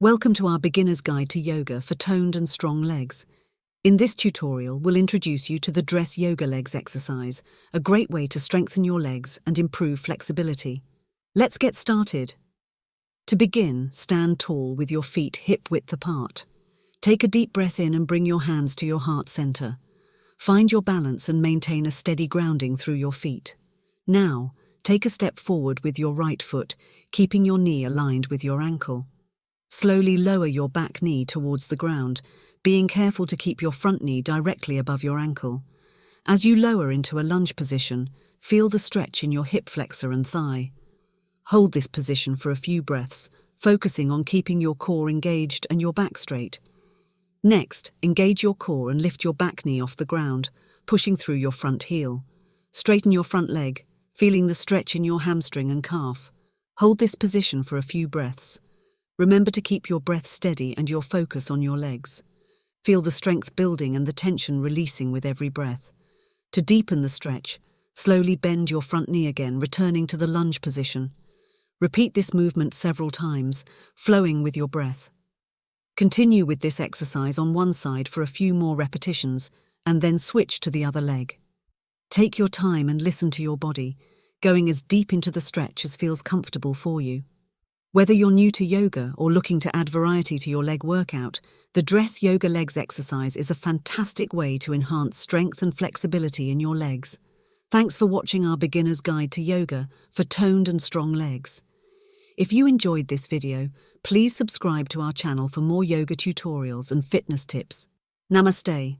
Welcome to our beginner's guide to yoga for toned and strong legs. In this tutorial, we'll introduce you to the dress yoga legs exercise, a great way to strengthen your legs and improve flexibility. Let's get started. To begin, stand tall with your feet hip-width apart. Take a deep breath in and bring your hands to your heart center. Find your balance and maintain a steady grounding through your feet. Now, take a step forward with your right foot, keeping your knee aligned with your ankle. Slowly lower your back knee towards the ground, being careful to keep your front knee directly above your ankle. As you lower into a lunge position, feel the stretch in your hip flexor and thigh. Hold this position for a few breaths, focusing on keeping your core engaged and your back straight. Next, engage your core and lift your back knee off the ground, pushing through your front heel. Straighten your front leg, feeling the stretch in your hamstring and calf. Hold this position for a few breaths. Remember to keep your breath steady and your focus on your legs. Feel the strength building and the tension releasing with every breath. To deepen the stretch, slowly bend your front knee again, returning to the lunge position. Repeat this movement several times, flowing with your breath. Continue with this exercise on one side for a few more repetitions, and then switch to the other leg. Take your time and listen to your body, going as deep into the stretch as feels comfortable for you. Whether you're new to yoga or looking to add variety to your leg workout, the dress yoga legs exercise is a fantastic way to enhance strength and flexibility in your legs. Thanks for watching our beginner's guide to yoga for toned and strong legs. If you enjoyed this video, please subscribe to our channel for more yoga tutorials and fitness tips. Namaste.